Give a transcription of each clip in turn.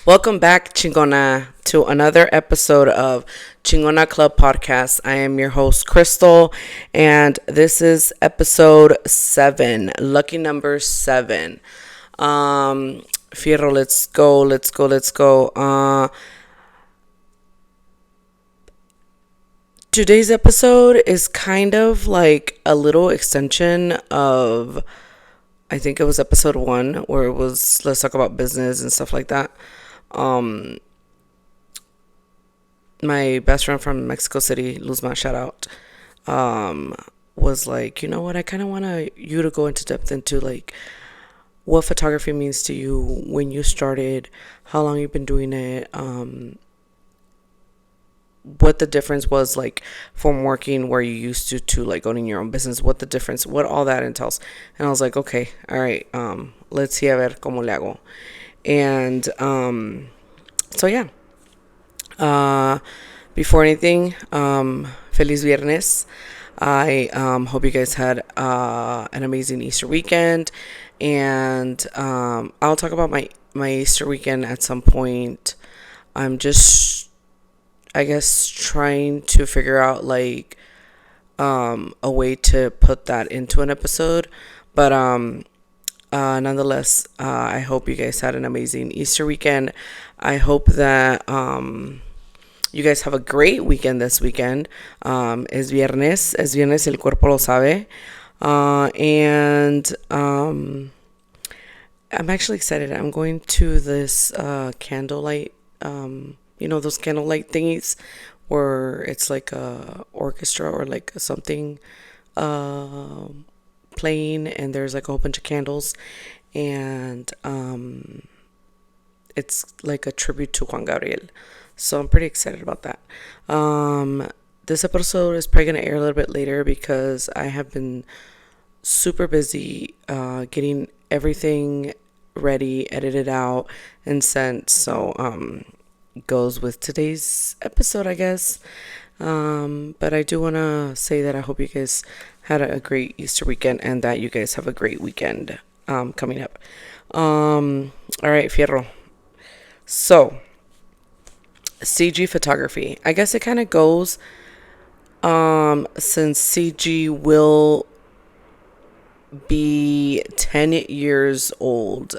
Welcome back, Chingona, to another episode of Chingona Club Podcast. I am your host, Crystal, and this is episode 7, lucky number 7. Fierro, let's go. Today's episode is kind of like a little extension of, I think it was episode 1, where it was let's talk about business and stuff like that. Um, my best friend from Mexico City, Luzma, shout out, um, was like, you know what, I kind of want you to go into depth into like what photography means to you, when you started, how long you've been doing it, what the difference was like from working where you used to like owning your own business, what the difference, what all that entails. And I was like, okay, all right, let's see a ver cómo le hago. And so yeah, uh, before anything, Feliz Viernes. I hope you guys had an amazing Easter weekend, and I'll talk about my Easter weekend at some point. I'm just, I guess, trying to figure out like a way to put that into an episode, but nonetheless, I hope you guys had an amazing Easter weekend. I hope that you guys have a great weekend this weekend. Es viernes, el cuerpo lo sabe. And I'm actually excited. I'm going to this candlelight, those candlelight thingies where it's like a orchestra or like something uh, playing, and there's like a whole bunch of candles, and it's like a tribute to Juan Gabriel. So I'm pretty excited about that. This episode is probably going to air a little bit later because I have been super busy getting everything ready, edited out, and sent. So goes with today's episode, I guess. But I do want to say that I hope you guys had a great Easter weekend and that you guys have a great weekend coming up. All right, Fierro. So, CG photography. I guess it kind of goes since CG will be 10 years old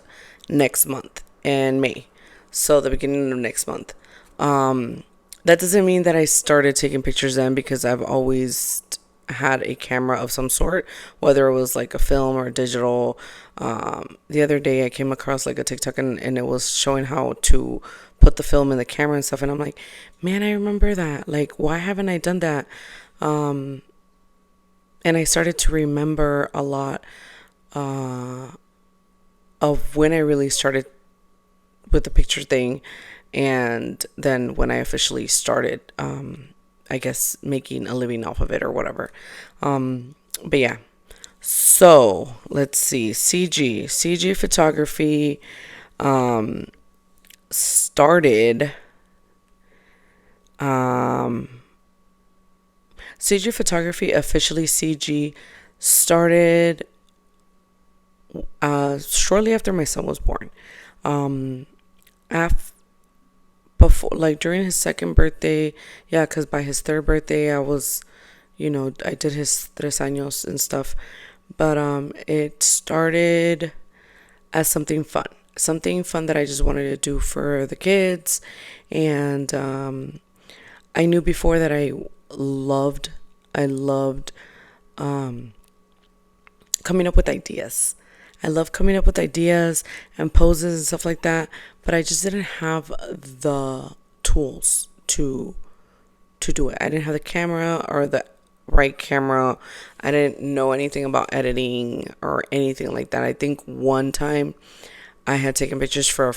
next month in May. So, the beginning of next month. That doesn't mean that I started taking pictures then, because I've always had a camera of some sort, whether it was like a film or digital. The other day I came across like a TikTok, and it was showing how to put the film in the camera and stuff, and I'm like, man, I remember that. Like, why haven't I done that? And I started to remember a lot of when I really started with the picture thing, and then when I officially started, I guess, making a living off of it or whatever. But yeah, so let's see. CG photography started. CG photography, officially CG, started shortly after my son was born. Af- Before, like during his second birthday, yeah, because by his third birthday I was, I did his 3 años and stuff. But it started as something fun that I just wanted to do for the kids. And I knew before that I loved coming up with ideas. I love coming up with ideas and poses and stuff like that, but I just didn't have the tools to do it. I didn't have the camera or the right camera. I didn't know anything about editing or anything like that. I think one time I had taken pictures for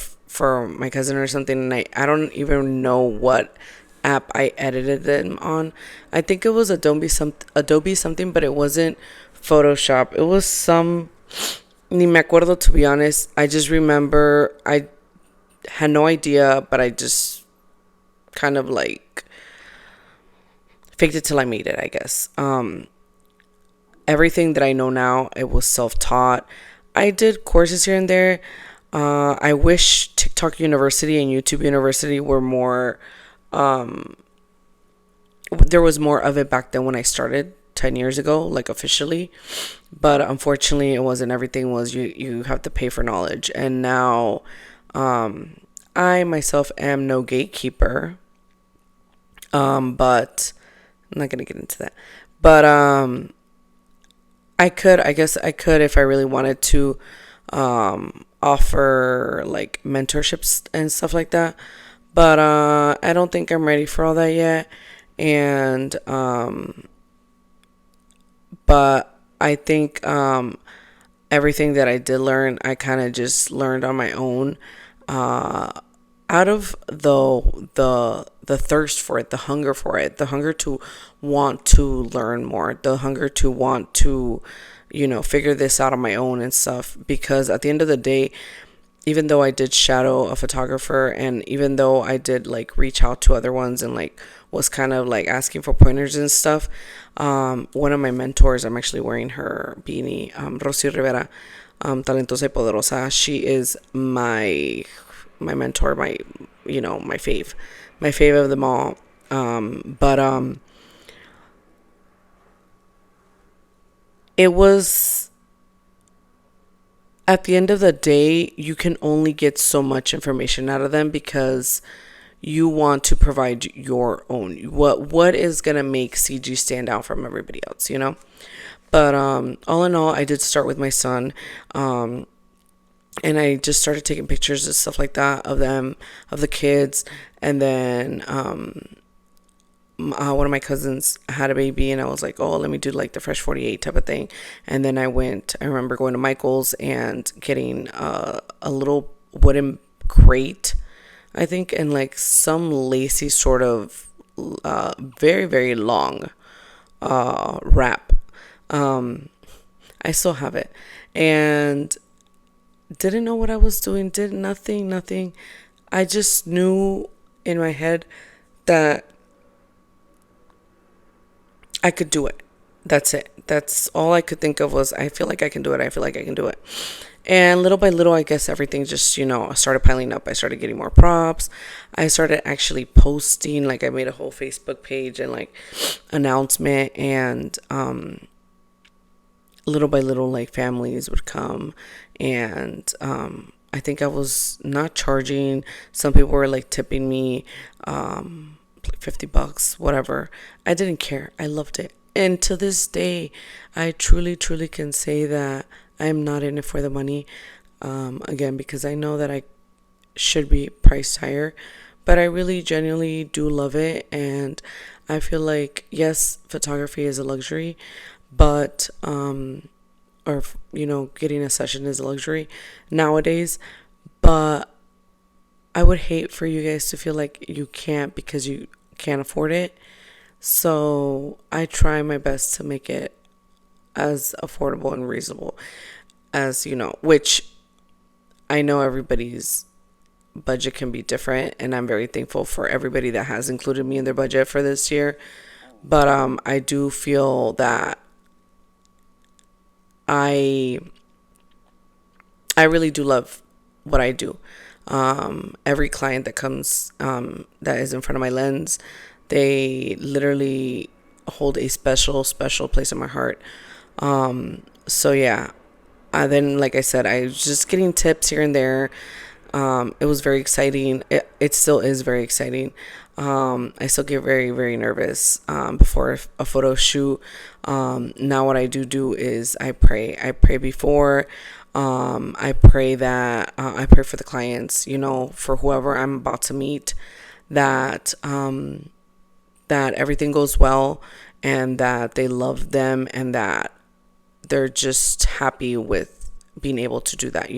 my cousin or something, and I don't even know what app I edited them on. I think it was Adobe something, but it wasn't Photoshop. It was some, ni me acuerdo, to be honest. I just remember I had no idea, but I just kind of like faked it till I made it, I guess. Everything that I know now, it was self-taught. I did courses here and there, I wish TikTok University and YouTube University were more, there was more of it back then when I started 10 years ago, like officially. But unfortunately, it wasn't. Everything was you have to pay for knowledge. And now, I myself am no gatekeeper, but I'm not going to get into that. But I guess I could if I really wanted to offer like mentorships and stuff like that. But I don't think I'm ready for all that yet. And but I think everything that I did learn, I kind of just learned on my own. Uh, Out of the thirst for it, the hunger for it, the hunger to want to learn more, the hunger to want to, figure this out on my own and stuff. Because at the end of the day, even though I did shadow a photographer, and even though I did like reach out to other ones and like was kind of like asking for pointers and stuff, one of my mentors, I'm actually wearing her beanie, Rosy Rivera, Talentosa y Poderosa. She is my mentor, my fave of them all. But it was at the end of the day, you can only get so much information out of them because you want to provide your own. What is gonna make CG stand out from everybody else, you know? But all in all, I did start with my son. And I just started taking pictures and stuff like that of them, of the kids. And then one of my cousins had a baby, and I was like, oh, let me do like the Fresh 48 type of thing. And then I remember going to Michael's and getting a little wooden crate, I think, and like some lacy sort of very, very long wrap. I still have it. And didn't know what I was doing, did nothing. I just knew in my head that I could do it. That's it. That's all I could think of was, I feel like I can do it. I feel like I can do it. And little by little, I guess everything just, started piling up. I started getting more props. I started actually posting. Like, I made a whole Facebook page and, like, announcement. And little by little, like, families would come. And I think I was not charging. Some people were, like, tipping me like $50, whatever. I didn't care. I loved it. And to this day, I truly, truly can say that I'm not in it for the money. Again, because I know that I should be priced higher, but I really genuinely do love it. And I feel like, yes, photography is a luxury, but, getting a session is a luxury nowadays. But I would hate for you guys to feel like you can't because you can't afford it. So I try my best to make it as affordable and reasonable as, which I know everybody's budget can be different, and I'm very thankful for everybody that has included me in their budget for this year. But I do feel that I really do love what I do. Every client that comes, that is in front of my lens, they literally hold a special, special place in my heart. So yeah, then, like I said, I was just getting tips here and there. It was very exciting. It still is very exciting. I still get very, very nervous before a photo shoot. Now what I do is I pray. I pray before. I pray that I pray for the clients, for whoever I'm about to meet, that that everything goes well, and that they love them, and that they're just happy with being able to do that,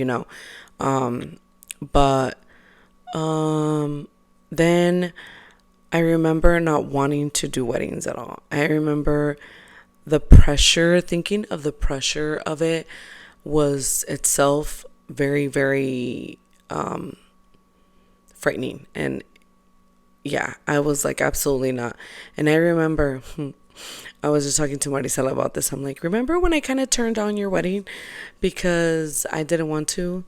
But then I remember not wanting to do weddings at all. I remember thinking of the pressure of it was itself very, very frightening. And yeah, I was like, absolutely not. And I remember, I was just talking to Maricela about this. I'm like, remember when I kind of turned down your wedding because I didn't want to?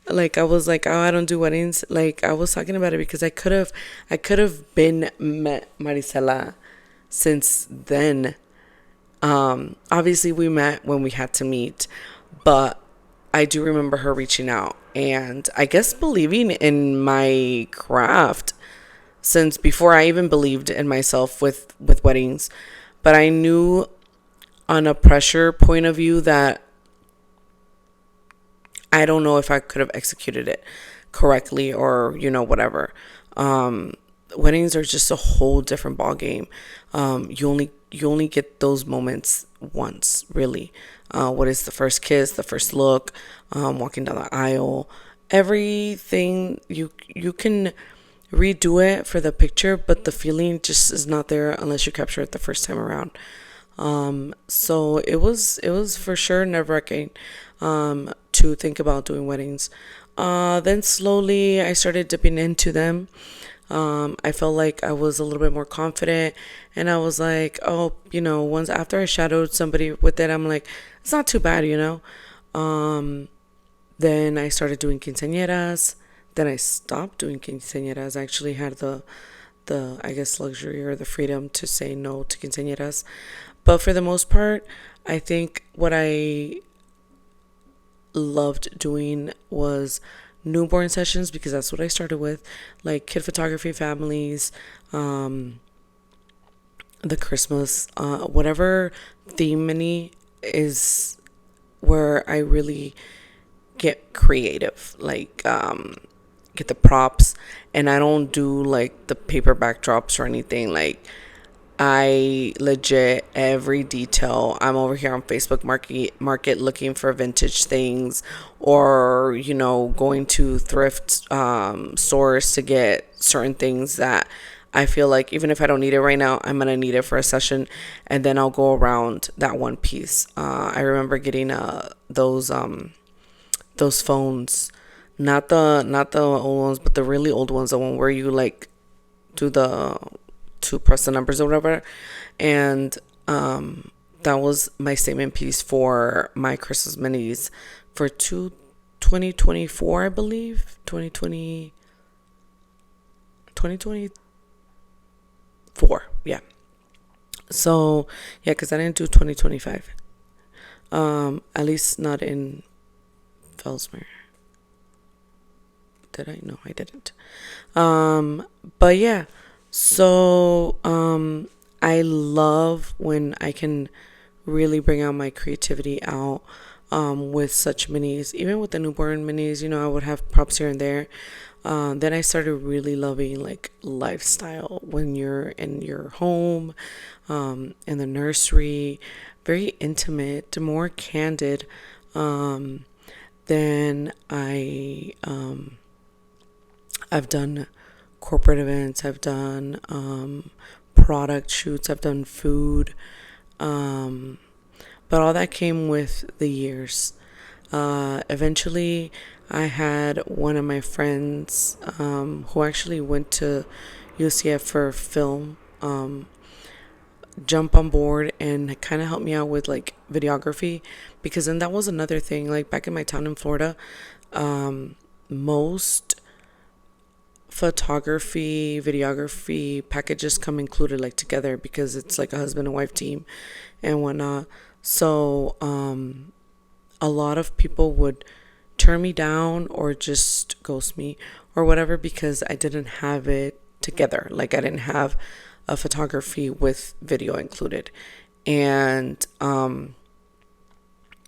Like I was like, oh, I don't do weddings. Like I was talking about it because I could have been met Marisela since then. Obviously we met when we had to meet, but I do remember her reaching out and I guess believing in my craft since before I even believed in myself with weddings. But I knew on a pressure point of view that I don't know if I could have executed it correctly or, whatever. Weddings are just a whole different ball game. You only get those moments once, really. What is the first kiss, the first look, walking down the aisle, everything you can redo it for the picture, but the feeling just is not there unless you capture it the first time around. So it was for sure nerve-wracking to think about doing weddings. Then slowly I started dipping into them. I felt like I was a little bit more confident, and I was like, oh, once after I shadowed somebody with it, I'm like, it's not too bad. Then I started doing quinceañeras. Then I stopped doing quinceañeras. I actually had the I guess luxury or the freedom to say no to quinceañeras. But for the most part, I think what I loved doing was newborn sessions because that's what I started with, like kid photography families, the Christmas, whatever theme many is where I really get creative, like get the props, and I don't do like the paper backdrops or anything. Like I legit every detail. I'm over here on Facebook market looking for vintage things, or going to thrift stores to get certain things that I feel like even if I don't need it right now, I'm gonna need it for a session, and then I'll go around that one piece. I remember getting those phones, not the old ones, but the really old ones, the one where you like do the to press the numbers or whatever. And that was my statement piece for my Christmas minis for 2024, I believe. 2024. Yeah. So, yeah, because I didn't do 2025. At least not in Felsmere. Did I? No, I didn't. But yeah. So, I love when I can really bring out my creativity out with such minis. Even with the newborn minis, I would have props here and there. Then I started really loving like lifestyle when you're in your home, in the nursery, very intimate, more candid. Then I've done corporate events, I've done product shoots, I've done food, but all that came with the years. Eventually, I had one of my friends who actually went to UCF for film jump on board and kind of help me out with like videography, because then that was another thing. Like back in my town in Florida, most photography, videography packages come included like together because it's like a husband and wife team and whatnot. So a lot of people would turn me down or just ghost me or whatever because I didn't have it together. Like I didn't have a photography with video included. And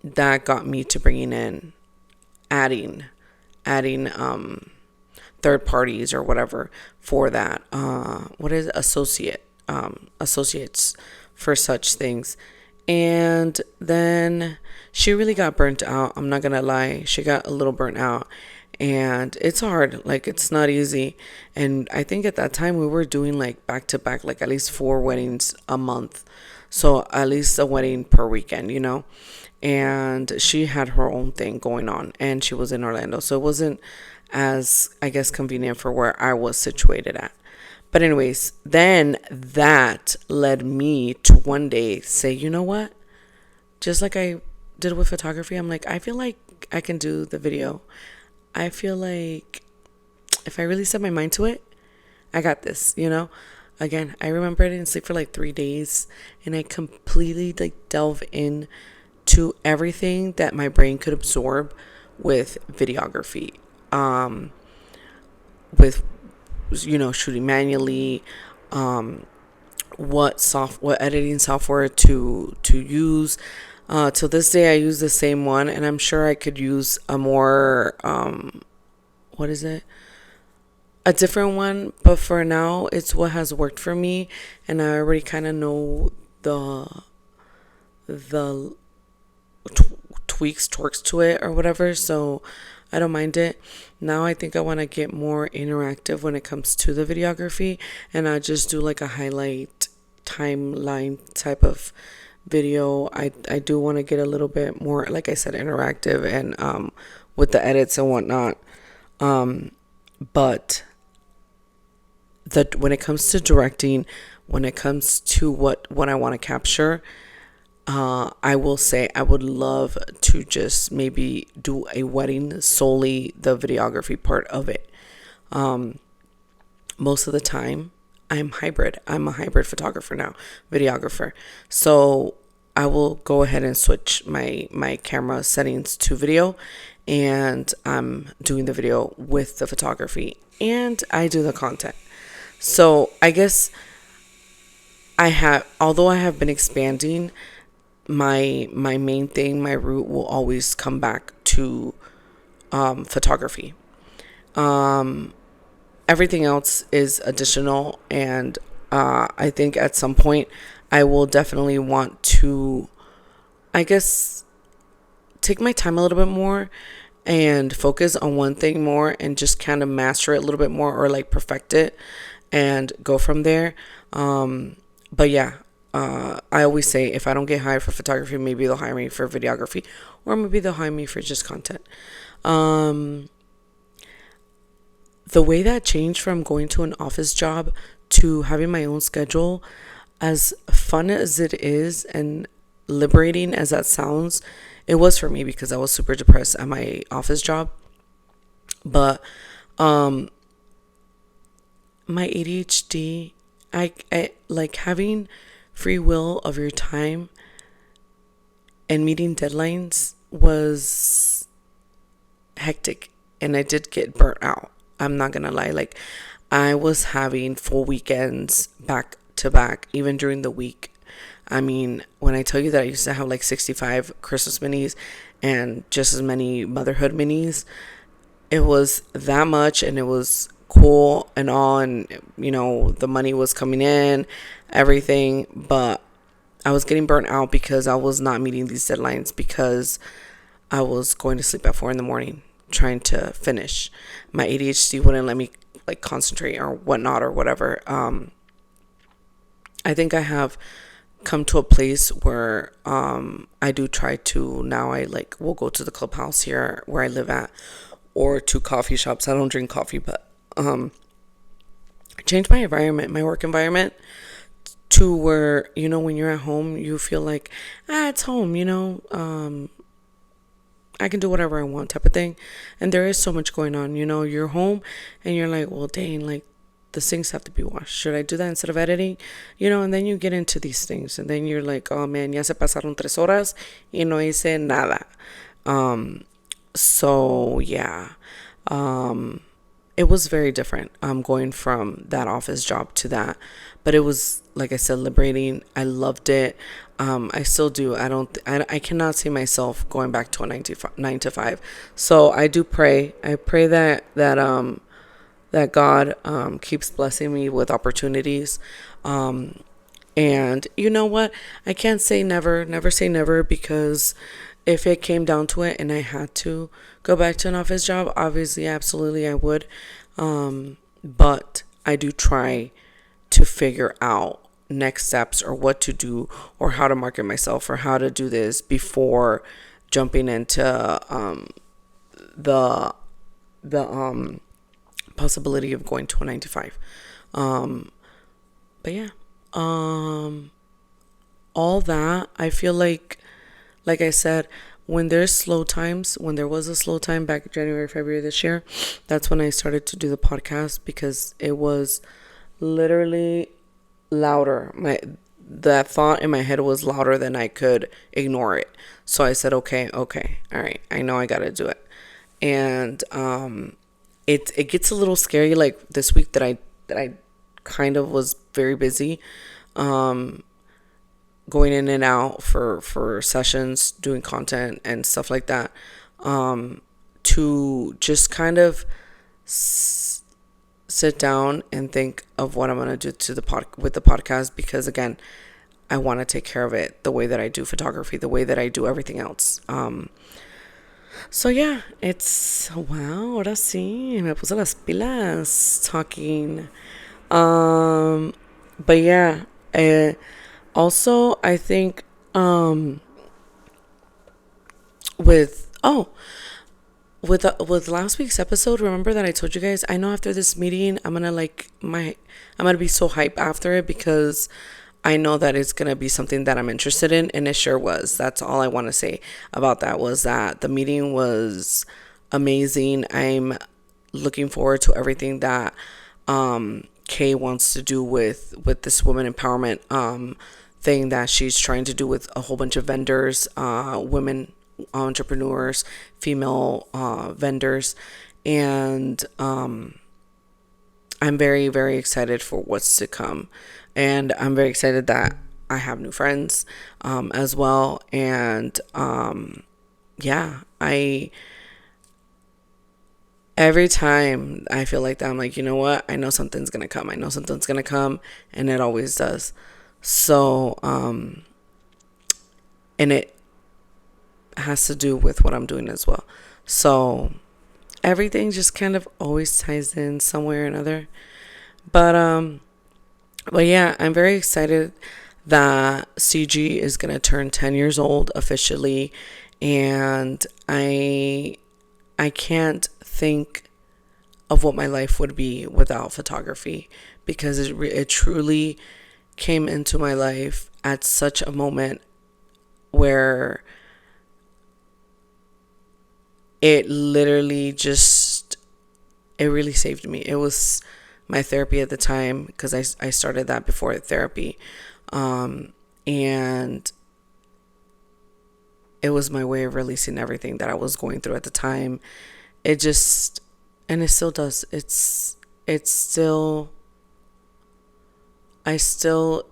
that got me to bringing in adding third parties or whatever for that. What is associates for such things. And then she really got burnt out. I'm not gonna lie, she got a little burnt out, and it's hard. Like it's not easy. And I think at that time we were doing like back to back, like at least 4 weddings a month, so at least a wedding per weekend. And she had her own thing going on, and she was in Orlando, so it wasn't as, I guess, convenient for where I was situated at. But anyways, then that led me to one day say, you know what? Just like I did with photography, I'm like, I feel like I can do the video. I feel like if I really set my mind to it, I got this, you know? Again, I remember I didn't sleep for like 3 days, and I completely like delve in to everything that my brain could absorb with videography. With, shooting manually, what editing software to use. Till this day I use the same one, and I'm sure I could use a more what is it? A different one, but for now it's what has worked for me, and I already kind of know the tweaks, torques to it or whatever, so I don't mind it. Now I think I want to get more interactive when it comes to the videography, and I just do like a highlight timeline type of video. I do want to get a little bit more, like I said, interactive, and with the edits and whatnot. But when it comes to directing, when it comes to what I want to capture, I will say I would love to just maybe do a wedding, solely the videography part of it. Most of the time, I'm hybrid. I'm a hybrid photographer now, videographer. So I will go ahead and switch my camera settings to video, and I'm doing the video with the photography, and I do the content. So I guess although I have been expanding, my main thing, my root will always come back to photography. Everything else is additional, and I think at some point I will definitely want to, I guess, take my time a little bit more and focus on one thing more, and just kind of master it a little bit more, or like perfect it and go from there. But yeah, I always say if I don't get hired for photography, maybe they'll hire me for videography, or maybe they'll hire me for just content. The way that changed from going to an office job to having my own schedule, as fun as it is and liberating as that sounds, it was for me, because I was super depressed at my office job. But my ADHD, I like having free will of your time and meeting deadlines was hectic, and I did get burnt out. I'm not gonna lie. Like, I was having full weekends back to back, even during the week. I mean, when I tell you that I used to have like 65 Christmas minis and just as many motherhood minis, it was that much, and it was cool and all, and the money was coming in, everything, but I was getting burnt out because I was not meeting these deadlines, because I was going to sleep at 4 a.m. trying to finish. My ADHD wouldn't let me like concentrate or whatnot or whatever. I think I have come to a place where I do try to, now I like will go to the clubhouse here where I live at, or to coffee shops. I don't drink coffee, but change my environment, my work environment, to where, when you're at home, you feel like, it's home, I can do whatever I want type of thing. And there is so much going on, you're home and you're like, well, dang, like the sinks have to be washed. Should I do that instead of editing? And then you get into these things, and then you're like, oh man, ya se pasaron 3 horas y no hice nada. So yeah, it was very different. Going from that office job to that, but it was, like I said, liberating. I loved it. I still do. I cannot see myself going back to a 9 to 5. So I do pray. I pray that God keeps blessing me with opportunities. And you know what? I can't say never say never, because if it came down to it and I had to go back to an office job, obviously, absolutely, I would. But I do try to figure out next steps, or what to do, or how to market myself, or how to do this before jumping into the possibility of going to a 9 to 5. But yeah, all that, I feel like I said, when there's slow times, when there was a slow time back January, February this year, that's when I started to do the podcast, because it was literally louder. That thought in my head was louder than I could ignore it. So I said, okay, all right, I know I gotta do it. And it gets a little scary. Like this week that I kind of was very busy, going in and out for sessions, doing content and stuff like that, to just kind of sit down and think of what I'm gonna do to with the podcast, because again, I want to take care of it the way that I do photography, the way that I do everything else. So yeah, it's wow. Ahora sí, me puse las pilas talking. But yeah, also I think with with last week's episode, remember that I told you guys, I know after this meeting I'm gonna be so hype after it, because I know that it's gonna be something that I'm interested in, and it sure was. That's all I want to say about that, was that the meeting was amazing. I'm looking forward to everything that Kay wants to do with this women empowerment thing that she's trying to do with a whole bunch of vendors, women entrepreneurs, female vendors, and I'm very, very excited for what's to come. And I'm very excited that I have new friends as well. And yeah, every time I feel like that, I'm like, you know what? I know something's going to come. I know something's going to come. And it always does. So, and it has to do with what I'm doing as well. So everything just kind of always ties in some way or another. But yeah, I'm very excited that CG is going to turn 10 years old officially. And I can't think of what my life would be without photography, because it truly came into my life at such a moment where it literally just, it really saved me. It was my therapy at the time, because I started that before therapy. And it was my way of releasing everything that I was going through at the time. It just, and it still does. It's still, I still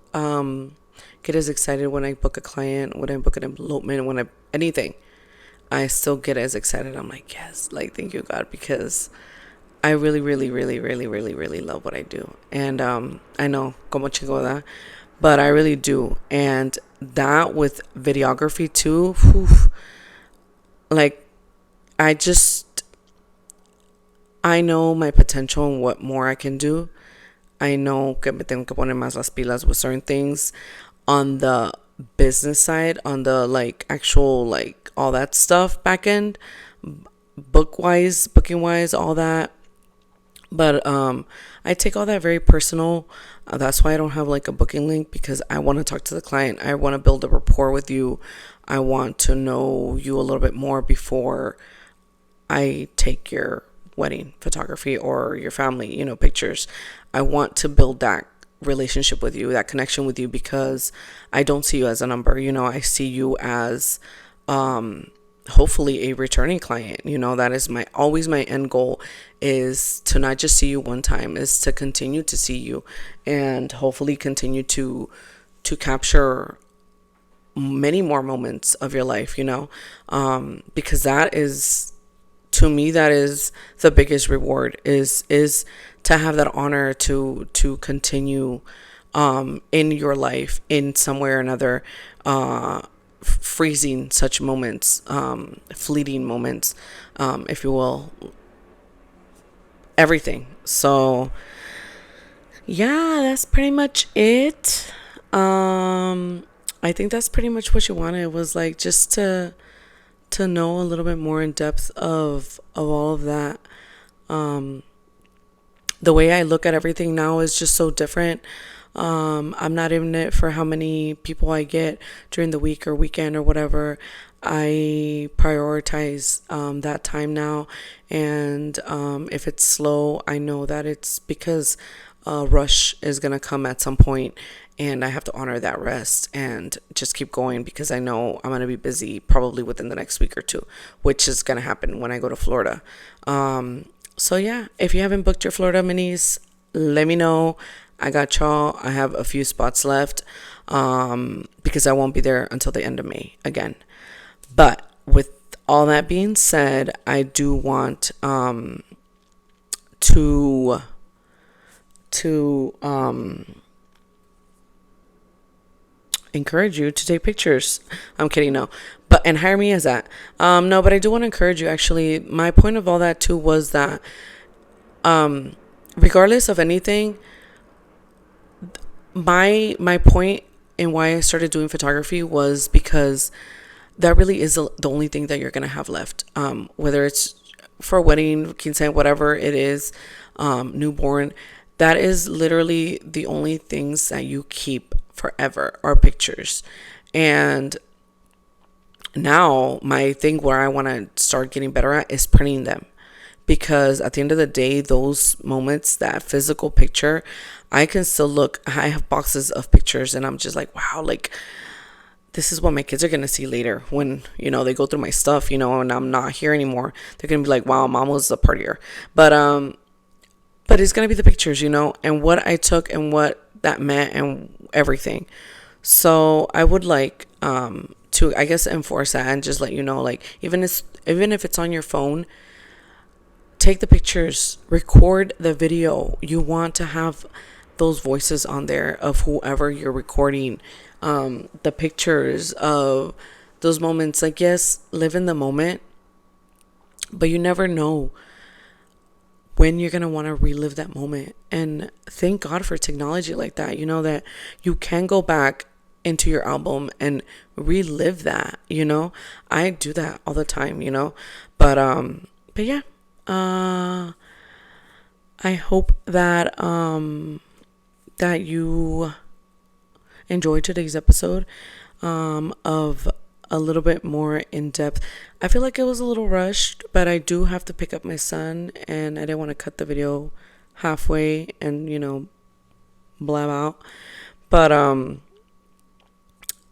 get as excited when I book a client, when I book an elopement, anything. I still get as excited. I'm like, yes, like, thank you, God, because I really, really, really, really, really, really love what I do. And I know, como chingona, but I really do. And that with videography too, whew, like, I know my potential and what more I can do. I know que me tengo que poner más las pilas with certain things on the business side, on the like actual like all that stuff back end, booking wise, all that. But I take all that very personal. That's why I don't have like a booking link, because I want to talk to the client. I want to build a rapport with you. I want to know you a little bit more before I take your wedding photography or your family, pictures. I want to build that relationship with you, that connection with you, because I don't see you as a number. I see you as hopefully a returning client. That is always my end goal, is to not just see you one time, is to continue to see you and hopefully continue to capture many more moments of your life, because that is, to me, that is the biggest reward, is to have that honor to continue in your life in some way or another, freezing such moments, fleeting moments, if you will, everything. So yeah, that's pretty much it. I think that's pretty much what you wanted, was like just to know a little bit more in depth of all of that. The way I look at everything now is just so different. I'm not in it for how many people I get during the week or weekend or whatever. I prioritize that time now. And if it's slow, I know that it's because a rush is going to come at some point, and I have to honor that rest and just keep going because I know I'm going to be busy probably within the next week or two, which is going to happen when I go to Florida. So yeah, if you haven't booked your Florida minis, let me know. I got y'all. I have a few spots left because I won't be there until the end of May again. But with all that being said, I do want to encourage you to take pictures. I'm kidding, no. But and hire me as that. No, but I do want to encourage you. Actually, my point of all that too was that regardless of anything, my point in why I started doing photography was because that really is the only thing that you're going to have left. Whether it's for a wedding, quinceañera, whatever it is, newborn, that is literally the only things that you keep forever are pictures. And now my thing where I want to start getting better at is printing them. Because at the end of the day, those moments, that physical picture, I can still look. I have boxes of pictures and I'm just like, wow, like this is what my kids are going to see later when, they go through my stuff, and I'm not here anymore. They're going to be like, wow, mom was a partier. But it's going to be the pictures, and what I took and what that meant and everything. So I would like to, I guess, enforce that and just let you know, like, even if it's on your phone, take the pictures, record the video. You want to have those voices on there of whoever you're recording, the pictures of those moments. Like, yes, live in the moment, but you never know when you're going to want to relive that moment. And thank God for technology like that, that you can go back into your album and relive that, I do that all the time, but yeah, I hope that that you enjoyed today's episode of a little bit more in depth. I feel like it was a little rushed, but I do have to pick up my son and I didn't want to cut the video halfway and blab out. But and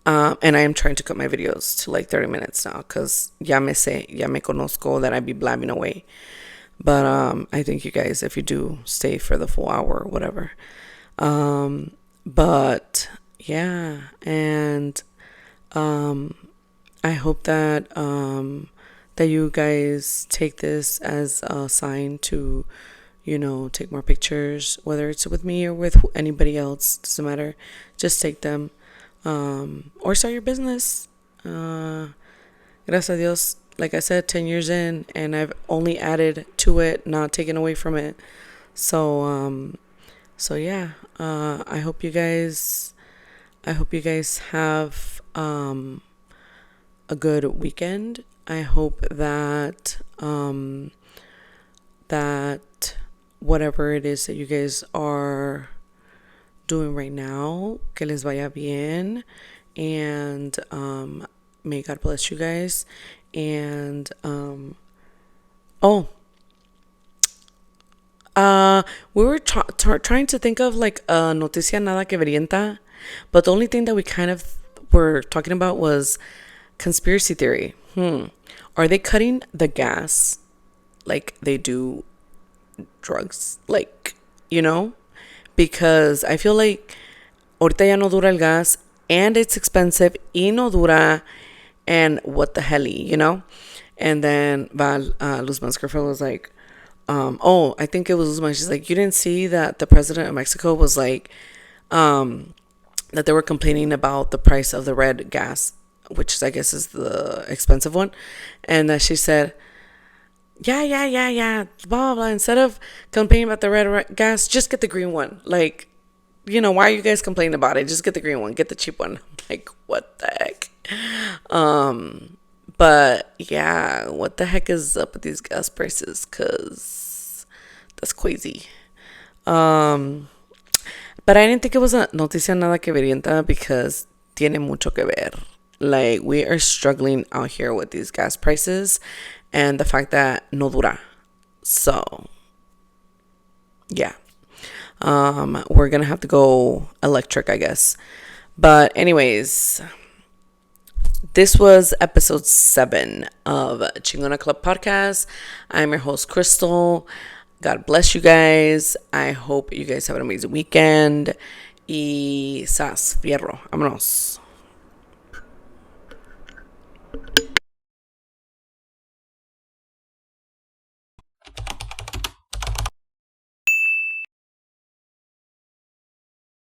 I am trying to cut my videos to like 30 minutes now because ya me conozco that I be blabbing away. But I think you guys, if you do stay for the full hour or whatever. But yeah, and I hope that that you guys take this as a sign to, take more pictures, whether it's with me or with anybody else, doesn't matter. Just take them, or start your business. Gracias a Dios, like I said, 10 years in, and I've only added to it, not taken away from it. So yeah, I hope you guys have a good weekend. I hope that that whatever it is that you guys are doing right now, que les vaya bien, and may God bless you guys. And we were trying to think of like a noticia nada que verienta, but the only thing that we kind of were talking about was conspiracy theory. Are they cutting the gas like they do drugs? Like, because I feel like ahorita ya no dura el gas and it's expensive y no dura, and what the helly, And then Luzman's girlfriend was like, I think it was Luzman. She's like, you didn't see that the president of Mexico was like, that they were complaining about the price of the red gas, which I guess is the expensive one. And that she said, yeah, blah, blah. Instead of complaining about the red gas, just get the green one. Like, why are you guys complaining about it? Just get the green one. Get the cheap one. Like, what the heck? But yeah, what the heck is up with these gas prices? Because that's crazy. But I didn't think it was a noticia nada que verienta because tiene mucho que ver. Like, we are struggling out here with these gas prices and the fact that no dura. So, yeah. We're going to have to go electric, I guess. But anyways, this was episode 7 of Chingona Club Podcast. I'm your host, Crystal. God bless you guys. I hope you guys have an amazing weekend. Y sas, fierro. Vámonos.